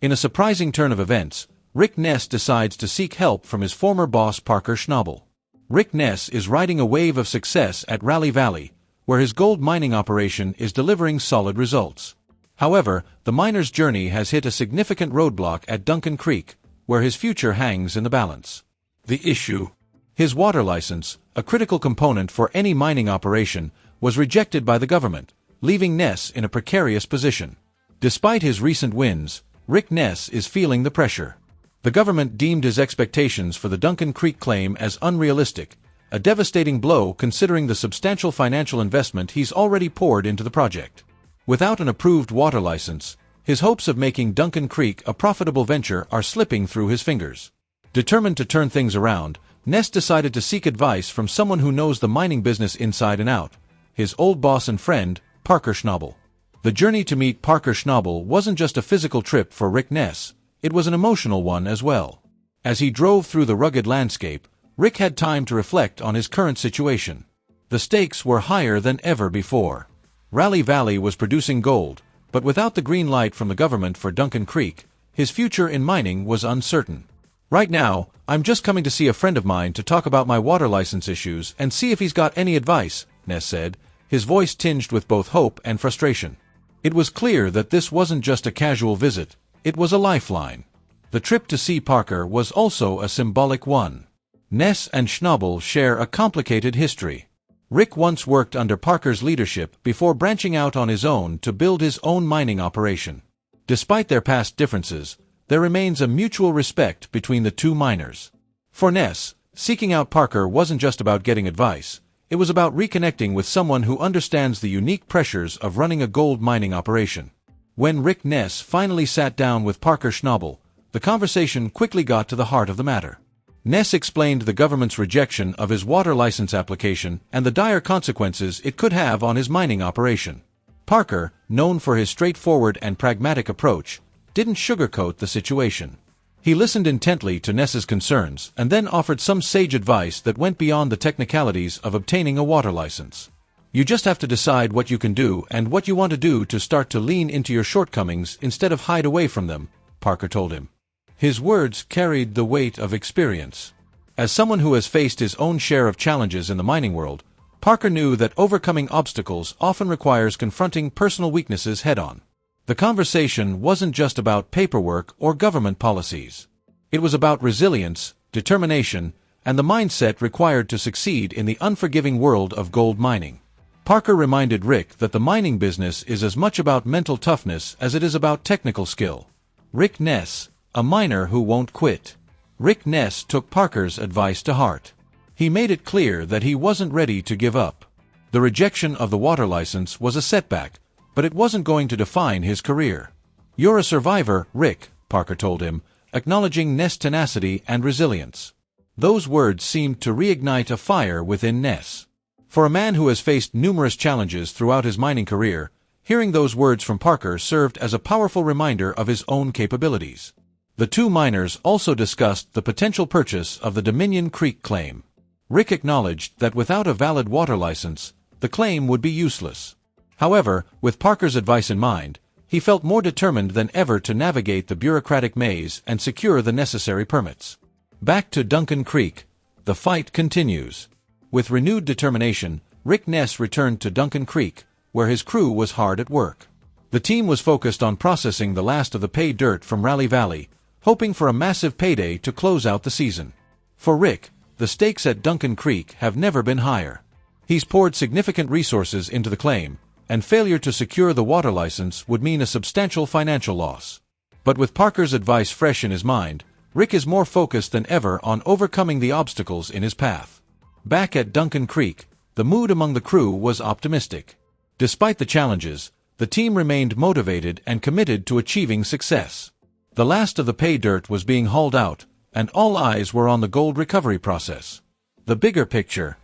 In a surprising turn of events, Rick Ness decides to seek help from his former boss Parker Schnabel. Rick Ness is riding a wave of success at Rally Valley, where his gold mining operation is delivering solid results. However, the miner's journey has hit a significant roadblock at Duncan Creek, where his future hangs in the balance. The issue: his water license, a critical component for any mining operation, was rejected by the government, leaving Ness in a precarious position. Despite his recent wins, Rick Ness is feeling the pressure. The government deemed his expectations for the Duncan Creek claim as unrealistic, a devastating blow considering the substantial financial investment he's already poured into the project. Without an approved water license, his hopes of making Duncan Creek a profitable venture are slipping through his fingers. Determined to turn things around, Ness decided to seek advice from someone who knows the mining business inside and out, his old boss and friend, Parker Schnabel. The journey to meet Parker Schnabel wasn't just a physical trip for Rick Ness, it was an emotional one as well. As he drove through the rugged landscape, Rick had time to reflect on his current situation. The stakes were higher than ever before. Rally Valley was producing gold, but without the green light from the government for Duncan Creek, his future in mining was uncertain. "Right now, I'm just coming to see a friend of mine to talk about my water license issues and see if he's got any advice," Ness said, his voice tinged with both hope and frustration. It was clear that this wasn't just a casual visit, it was a lifeline. The trip to see Parker was also a symbolic one. Ness and Schnabel share a complicated history. Rick once worked under Parker's leadership before branching out on his own to build his own mining operation. Despite their past differences, there remains a mutual respect between the two miners. For Ness, seeking out Parker wasn't just about getting advice, it was about reconnecting with someone who understands the unique pressures of running a gold mining operation. When Rick Ness finally sat down with Parker Schnabel, the conversation quickly got to the heart of the matter. Ness explained the government's rejection of his water license application and the dire consequences it could have on his mining operation. Parker, known for his straightforward and pragmatic approach, didn't sugarcoat the situation. He listened intently to Ness's concerns and then offered some sage advice that went beyond the technicalities of obtaining a water license. "You just have to decide what you can do and what you want to do to start to lean into your shortcomings instead of hide away from them," Parker told him. His words carried the weight of experience. As someone who has faced his own share of challenges in the mining world, Parker knew that overcoming obstacles often requires confronting personal weaknesses head-on. The conversation wasn't just about paperwork or government policies. It was about resilience, determination, and the mindset required to succeed in the unforgiving world of gold mining. Parker reminded Rick that the mining business is as much about mental toughness as it is about technical skill. Rick Ness, a miner who won't quit. Rick Ness took Parker's advice to heart. He made it clear that he wasn't ready to give up. The rejection of the water license was a setback, but it wasn't going to define his career. "You're a survivor, Rick," Parker told him, acknowledging Ness' tenacity and resilience. Those words seemed to reignite a fire within Ness. For a man who has faced numerous challenges throughout his mining career, hearing those words from Parker served as a powerful reminder of his own capabilities. The two miners also discussed the potential purchase of the Duncan Creek claim. Rick acknowledged that without a valid water license, the claim would be useless. However, with Parker's advice in mind, he felt more determined than ever to navigate the bureaucratic maze and secure the necessary permits. Back to Duncan Creek, the fight continues. With renewed determination, Rick Ness returned to Duncan Creek, where his crew was hard at work. The team was focused on processing the last of the pay dirt from Rally Valley, hoping for a massive payday to close out the season. For Rick, the stakes at Duncan Creek have never been higher. He's poured significant resources into the claim, and failure to secure the water license would mean a substantial financial loss. But with Parker's advice fresh in his mind, Rick is more focused than ever on overcoming the obstacles in his path. Back at Duncan Creek, the mood among the crew was optimistic. Despite the challenges, the team remained motivated and committed to achieving success. The last of the pay dirt was being hauled out, and all eyes were on the gold recovery process. The bigger picture.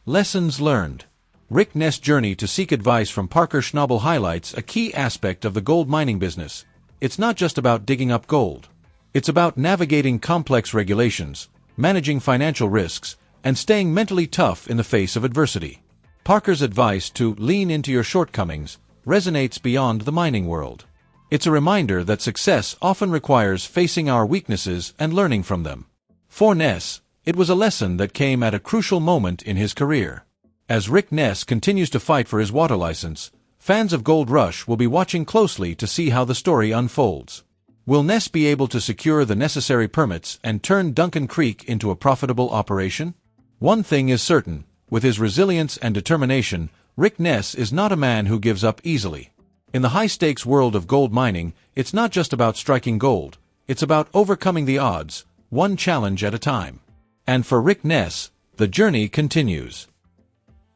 Lessons learned. Rick Ness' journey to seek advice from Parker Schnabel highlights a key aspect of the gold mining business. It's not just about digging up gold. It's about navigating complex regulations, managing financial risks, and staying mentally tough in the face of adversity. Parker's advice to lean into your shortcomings resonates beyond the mining world. It's a reminder that success often requires facing our weaknesses and learning from them. For Ness, it was a lesson that came at a crucial moment in his career. As Rick Ness continues to fight for his water license, fans of Gold Rush will be watching closely to see how the story unfolds. Will Ness be able to secure the necessary permits and turn Duncan Creek into a profitable operation? One thing is certain, with his resilience and determination, Rick Ness is not a man who gives up easily. In the high-stakes world of gold mining, it's not just about striking gold, it's about overcoming the odds, one challenge at a time. And for Rick Ness, the journey continues.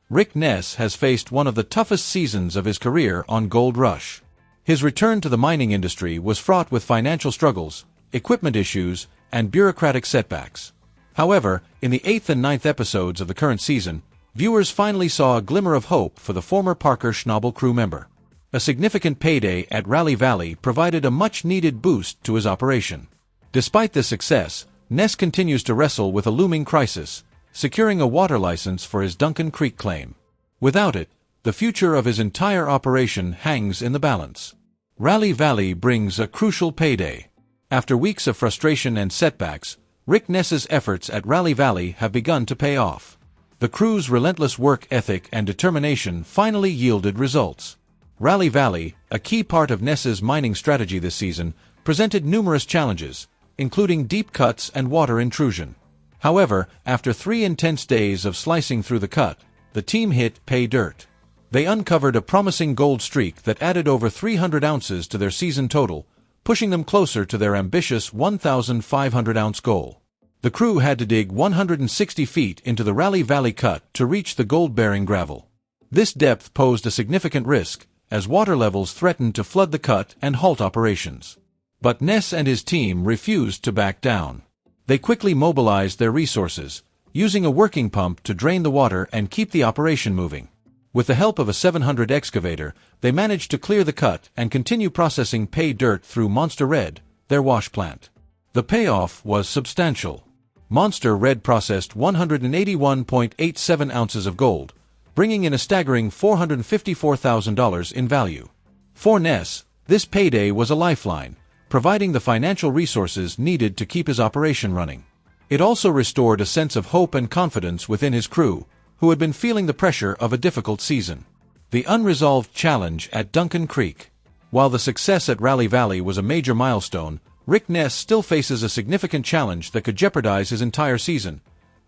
Rick Ness has faced one of the toughest seasons of his career on Gold Rush. His return to the mining industry was fraught with financial struggles, equipment issues, and bureaucratic setbacks. However, in the 8th and 9th episodes of the current season, viewers finally saw a glimmer of hope for the former Parker Schnabel crew member. A significant payday at Rally Valley provided a much-needed boost to his operation. Despite this success, Ness continues to wrestle with a looming crisis, securing a water license for his Duncan Creek claim. Without it, the future of his entire operation hangs in the balance. Rally Valley brings a crucial payday. After weeks of frustration and setbacks, Rick Ness's efforts at Rally Valley have begun to pay off. The crew's relentless work ethic and determination finally yielded results. Rally Valley, a key part of Ness's mining strategy this season, presented numerous challenges, including deep cuts and water intrusion. However, after 3 intense days of slicing through the cut, the team hit pay dirt. They uncovered a promising gold streak that added over 300 ounces to their season total, pushing them closer to their ambitious 1,500-ounce goal. The crew had to dig 160 feet into the Rally Valley cut to reach the gold-bearing gravel. This depth posed a significant risk, as water levels threatened to flood the cut and halt operations. But Ness and his team refused to back down. They quickly mobilized their resources, using a working pump to drain the water and keep the operation moving. With the help of a 700 excavator, they managed to clear the cut and continue processing pay dirt through Monster Red, their wash plant. The payoff was substantial. Monster Red processed 181.87 ounces of gold, bringing in a staggering $454,000 in value. For Ness, this payday was a lifeline, providing the financial resources needed to keep his operation running. It also restored a sense of hope and confidence within his crew, who had been feeling the pressure of a difficult season. The unresolved challenge at Duncan Creek. While the success at Rally Valley was a major milestone, Rick Ness still faces a significant challenge that could jeopardize his entire season: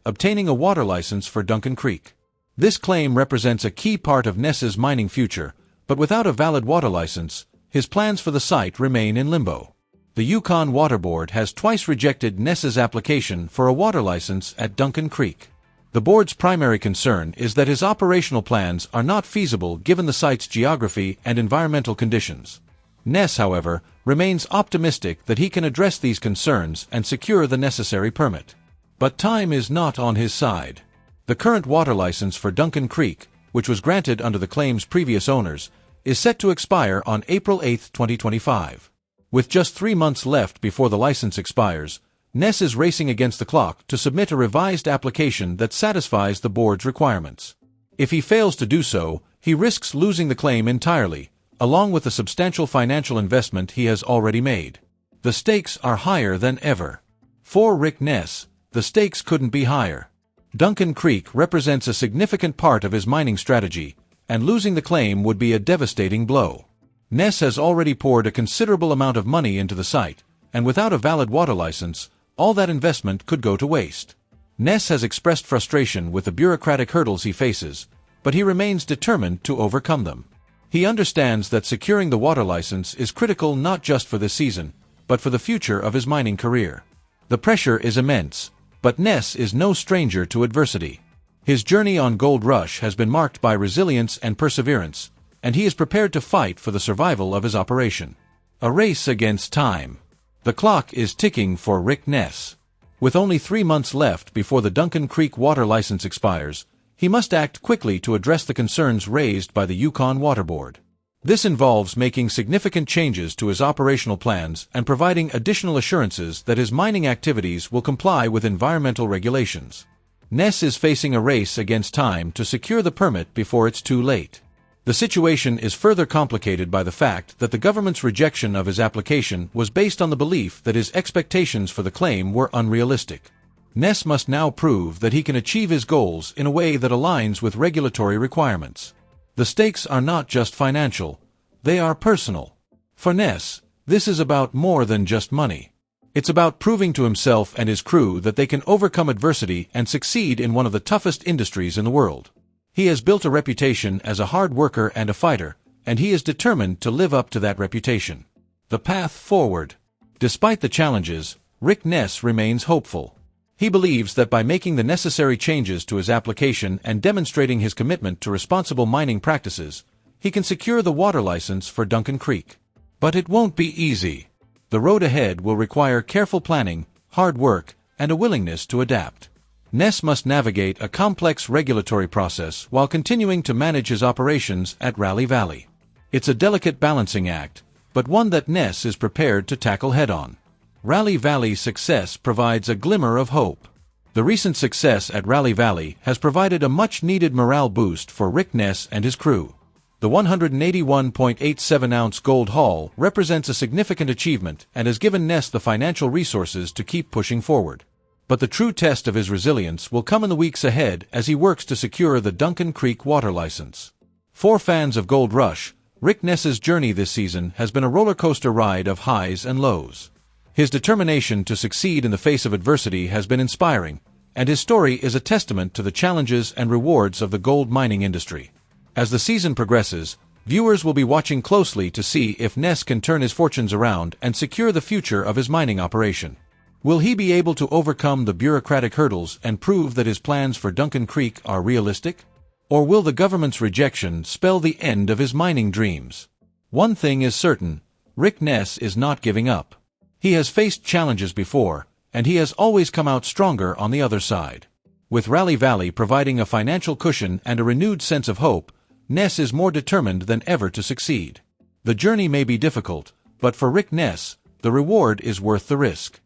obtaining a water license for Duncan Creek. This claim represents a key part of Ness's mining future, but without a valid water license, his plans for the site remain in limbo. The Yukon Water Board has twice rejected Ness's application for a water license at Duncan Creek. The board's primary concern is that his operational plans are not feasible given the site's geography and environmental conditions. Ness, however, remains optimistic that he can address these concerns and secure the necessary permit. But time is not on his side. The current water license for Duncan Creek, which was granted under the claim's previous owners, is set to expire on April 8, 2025. With just 3 months left before the license expires, Ness is racing against the clock to submit a revised application that satisfies the board's requirements. If he fails to do so, he risks losing the claim entirely, along with the substantial financial investment he has already made. The stakes are higher than ever. For Rick Ness, the stakes couldn't be higher. Duncan Creek represents a significant part of his mining strategy, and losing the claim would be a devastating blow. Ness has already poured a considerable amount of money into the site, and without a valid water license, all that investment could go to waste. Ness has expressed frustration with the bureaucratic hurdles he faces, but he remains determined to overcome them. He understands that securing the water license is critical not just for this season, but for the future of his mining career. The pressure is immense, but Ness is no stranger to adversity. His journey on Gold Rush has been marked by resilience and perseverance, and he is prepared to fight for the survival of his operation. A race against time. The clock is ticking for Rick Ness. With only 3 months left before the Duncan Creek water license expires, he must act quickly to address the concerns raised by the Yukon Water Board. This involves making significant changes to his operational plans and providing additional assurances that his mining activities will comply with environmental regulations. Ness is facing a race against time to secure the permit before it's too late. The situation is further complicated by the fact that the government's rejection of his application was based on the belief that his expectations for the claim were unrealistic. Ness must now prove that he can achieve his goals in a way that aligns with regulatory requirements. The stakes are not just financial, they are personal. For Ness, this is about more than just money. It's about proving to himself and his crew that they can overcome adversity and succeed in one of the toughest industries in the world. He has built a reputation as a hard worker and a fighter, and he is determined to live up to that reputation. The path forward. Despite the challenges, Rick Ness remains hopeful. He believes that by making the necessary changes to his application and demonstrating his commitment to responsible mining practices, he can secure the water license for Duncan Creek. But it won't be easy. The road ahead will require careful planning, hard work, and a willingness to adapt. Ness must navigate a complex regulatory process while continuing to manage his operations at Rally Valley. It's a delicate balancing act, but one that Ness is prepared to tackle head-on. Rally Valley's success provides a glimmer of hope. The recent success at Rally Valley has provided a much-needed morale boost for Rick Ness and his crew. The 181.87-ounce gold haul represents a significant achievement and has given Ness the financial resources to keep pushing forward. But the true test of his resilience will come in the weeks ahead as he works to secure the Duncan Creek water license. For fans of Gold Rush, Rick Ness's journey this season has been a roller coaster ride of highs and lows. His determination to succeed in the face of adversity has been inspiring, and his story is a testament to the challenges and rewards of the gold mining industry. As the season progresses, viewers will be watching closely to see if Ness can turn his fortunes around and secure the future of his mining operation. Will he be able to overcome the bureaucratic hurdles and prove that his plans for Duncan Creek are realistic? Or will the government's rejection spell the end of his mining dreams? One thing is certain, Rick Ness is not giving up. He has faced challenges before, and he has always come out stronger on the other side. With Rally Valley providing a financial cushion and a renewed sense of hope, Ness is more determined than ever to succeed. The journey may be difficult, but for Rick Ness, the reward is worth the risk.